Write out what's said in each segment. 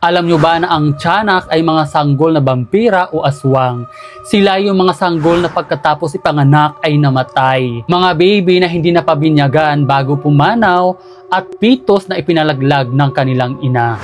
Alam nyo ba na ang tiyanak ay mga sanggol na vampira o aswang? Sila yung mga sanggol na pagkatapos ipanganak ay namatay. Mga baby na hindi napabinyagan bago pumanaw at pitos na ipinalaglag ng kanilang ina.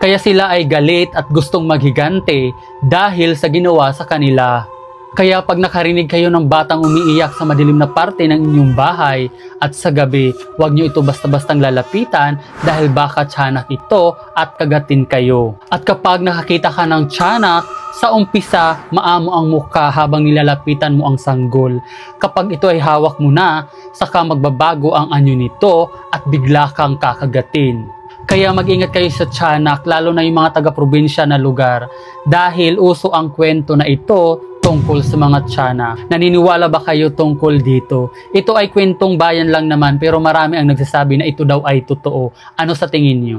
Kaya sila ay galit at gustong maghigante dahil sa ginawa sa kanila. Kaya pag nakarinig kayo ng batang umiiyak sa madilim na parte ng inyong bahay at sa gabi, huwag nyo ito basta-bastang lalapitan dahil baka tiyanak ito at kagatin kayo. At kapag nakakita ka ng tiyanak, sa umpisa, maamo ang mukha habang nilalapitan mo ang sanggol. Kapag ito ay hawak mo na, saka magbabago ang anyo nito at bigla kang kakagatin. Kaya mag-ingat kayo sa tiyanak, lalo na yung mga taga-probinsya na lugar. Dahil uso ang kwento na ito tungkol sa mga tiyanak. Naniniwala ba kayo tungkol dito? Ito ay kwentong bayan lang naman pero marami ang nagsasabi na ito daw ay totoo. Ano sa tingin nyo?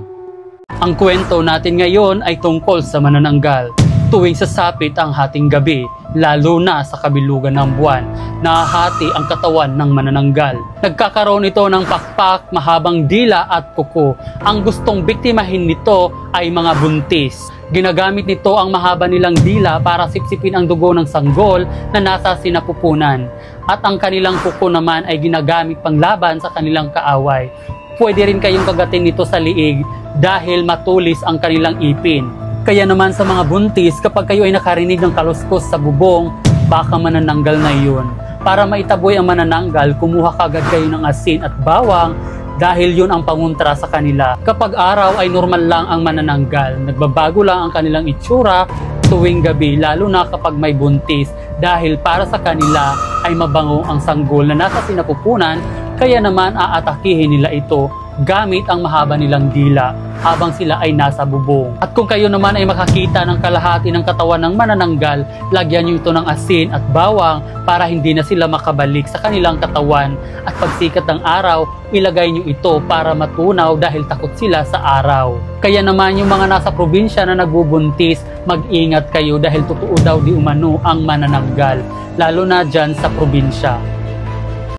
Ang kwento natin ngayon ay tungkol sa manananggal. Tuwing sasapit ang hating gabi, lalo na sa kabilugan ng buwan, nahahati ang katawan ng manananggal. Nagkakaroon ito ng pakpak, mahabang dila at kuko. Ang gustong biktimahin nito ay mga buntis. Ginagamit nito ang mahaba nilang dila para sipsipin ang dugo ng sanggol na nasa sinapupunan. At ang kanilang kuko naman ay ginagamit panglaban sa kanilang kaaway. Pwede rin kayong kagatin nito sa liig dahil matulis ang kanilang ipin. Kaya naman sa mga buntis, kapag kayo ay nakarinig ng kaluskos sa bubong, baka manananggal na iyon. Para maitaboy ang manananggal, kumuha kagad kayo ng asin at bawang dahil yun ang pangontra sa kanila. Kapag araw ay normal lang ang manananggal, nagbabago lang ang kanilang itsura tuwing gabi, lalo na kapag may buntis dahil para sa kanila ay mabango ang sanggol na nasa sinapupunan, kaya naman aatakihin nila ito gamit ang mahaba nilang dila habang sila ay nasa bubong. At kung kayo naman ay makakita ng kalahati ng katawan ng manananggal, lagyan nyo ito ng asin at bawang para hindi na sila makabalik sa kanilang katawan. At pagsikat ng araw, ilagay nyo ito para matunaw dahil takot sila sa araw. Kaya naman yung mga nasa probinsya na nagbubuntis, mag-ingat kayo dahil totoo daw di umano ang manananggal, lalo na dyan sa probinsya.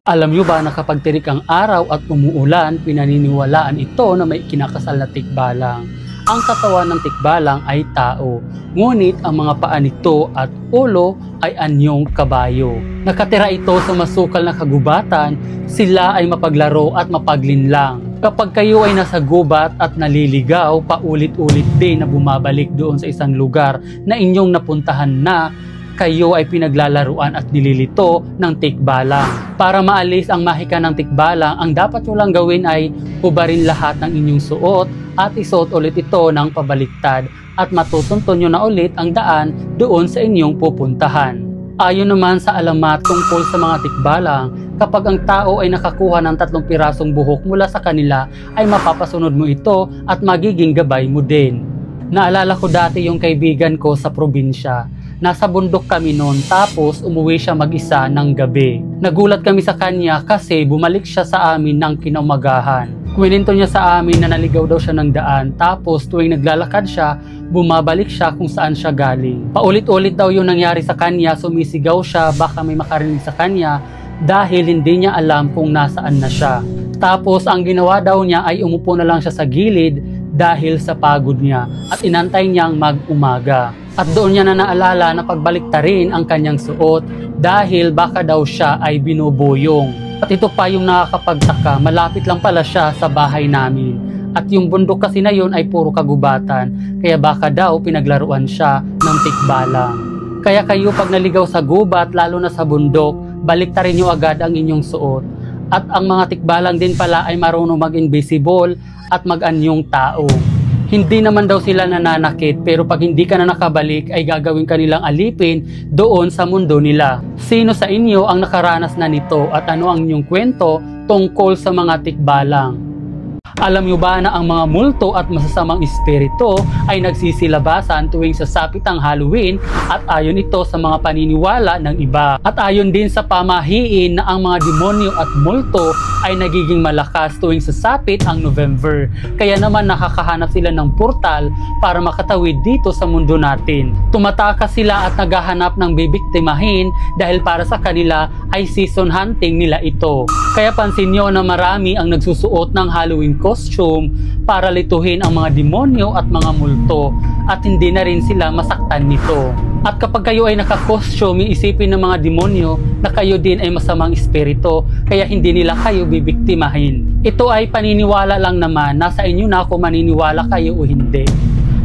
Alam nyo ba na kapag tirik ang araw at umuulan, pinaniniwalaan ito na may kinakasal na tikbalang. Ang katawan ng tikbalang ay tao, ngunit ang mga paa nito at ulo ay anyong kabayo. Nakatira ito sa masukal na kagubatan, sila ay mapaglaro at mapaglinlang. Kapag kayo ay nasa gubat at naliligaw, paulit-ulit din na bumabalik doon sa isang lugar na inyong napuntahan na, kayo ay pinaglalaruan at nililito ng tikbalang. Para maalis ang mahika ng tikbalang, ang dapat nyo lang gawin ay hubarin lahat ng inyong suot at isuot ulit ito ng pabaliktad at matutunton nyo na ulit ang daan doon sa inyong pupuntahan. Ayon naman sa alamat tungkol sa mga tikbalang, kapag ang tao ay nakakuha ng 3 pirasong buhok mula sa kanila, ay mapapasunod mo ito at magiging gabay mo din. Naalala ko dati yung kaibigan ko sa probinsya. Nasa bundok kami noon tapos umuwi siya mag-isa ng gabi. Nagulat kami sa kanya kasi bumalik siya sa amin ng kinaumagahan. Kwento niya sa amin na naligaw daw siya ng daan tapos tuwing naglalakad siya, bumabalik siya kung saan siya galing. Paulit-ulit daw yung nangyari sa kanya, sumisigaw siya baka may makarinig sa kanya dahil hindi niya alam kung nasaan na siya. Tapos ang ginawa daw niya ay umupo na lang siya sa gilid dahil sa pagod niya at inantay niyang mag-umaga. At doon niya na naalala na pagbaliktarin ang kanyang suot dahil baka daw siya ay binuboyong. At ito pa yung nakakapagtaka, malapit lang pala siya sa bahay namin. At yung bundok kasi na yun ay puro kagubatan, kaya baka daw pinaglaruan siya ng tikbalang. Kaya kayo pag naligaw sa gubat, lalo na sa bundok, baliktarin niyo agad ang inyong suot. At ang mga tikbalang din pala ay marunong mag-invisible at mag-anyong tao. Hindi naman daw sila nananakit pero pag hindi ka na nakabalik ay gagawin kanilang alipin doon sa mundo nila. Sino sa inyo ang nakaranas na nito at ano ang inyong kwento tungkol sa mga tikbalang? Alam nyo ba na ang mga multo at masasamang espiritu ay nagsisilabasan tuwing sasapit ang Halloween at ayon ito sa mga paniniwala ng iba. At ayon din sa pamahiin na ang mga demonyo at multo ay nagiging malakas tuwing sasapit ang November. Kaya naman nakakahanap sila ng portal para makatawid dito sa mundo natin. Tumatakas sila at naghahanap ng bibiktimahin dahil para sa kanila ay season hunting nila ito. Kaya pansin nyo na marami ang nagsusuot ng Halloween costume para lituhin ang mga demonyo at mga multo at hindi na rin sila masaktan nito. At kapag kayo ay naka-costume, iisipin ng mga demonyo na kayo din ay masamang espiritu kaya hindi nila kayo bibiktimahin. Ito ay paniniwala lang naman, nasa inyo na kung maniniwala kayo o hindi.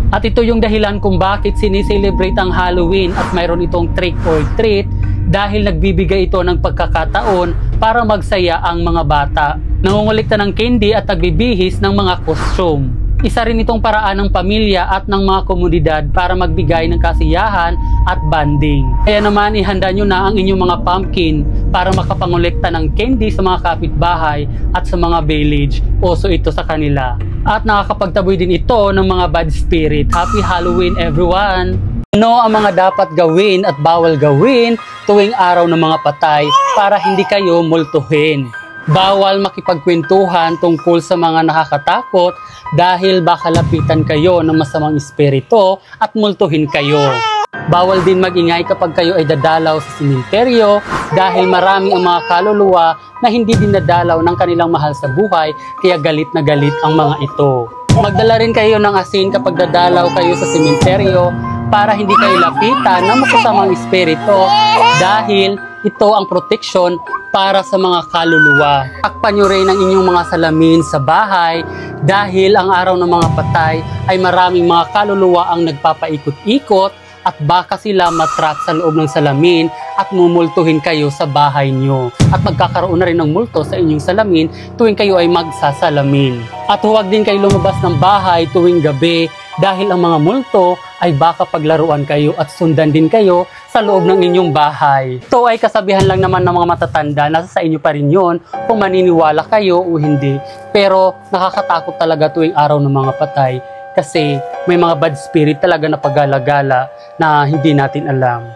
At ito yung dahilan kung bakit sinicelebrate ang Halloween at mayroon itong trick or treat dahil nagbibigay ito ng pagkakataon para magsaya ang mga bata. Nangungulikta ng candy at nagbibihis ng mga costume. Isa rin itong paraan ng pamilya at ng mga komunidad para magbigay ng kasiyahan at bonding. Kaya naman ihanda nyo na ang inyong mga pumpkin para makapangolekta ng candy sa mga kapitbahay at sa mga village. Uso ito sa kanila. At nakakapagtaboy din ito ng mga bad spirit. Happy Halloween everyone! Ano ang mga dapat gawin at bawal gawin tuwing araw ng mga patay para hindi kayo multuhin? Bawal makipagkwentuhan tungkol sa mga nakakatakot dahil baka lapitan kayo ng masamang espiritu at multuhin kayo. Bawal din magingay kapag kayo ay dadalaw sa simenteryo dahil marami ang mga kaluluwa na hindi dinadalaw ng kanilang mahal sa buhay kaya galit na galit ang mga ito. Magdala rin kayo ng asin kapag dadalaw kayo sa simenteryo para hindi kayo lapitan ng masasamang espiritu dahil ito ang proteksyon para sa mga kaluluwa. Takpan nyo rin ang inyong mga salamin sa bahay dahil ang araw ng mga patay ay maraming mga kaluluwa ang nagpapaikot-ikot at baka sila matrap sa loob ng salamin at mumultuhin kayo sa bahay nyo. At magkakaroon na rin ng multo sa inyong salamin tuwing kayo ay magsasalamin. At huwag din kayo lumabas ng bahay tuwing gabi dahil ang mga multo ay baka paglaruan kayo at sundan din kayo sa loob ng inyong bahay. Ito ay kasabihan lang naman ng mga matatanda, nasa sa inyo pa rin yun kung maniniwala kayo o hindi. Pero nakakatakot talaga tuwing araw ng mga patay kasi may mga bad spirit talaga na pagala-gala na hindi natin alam.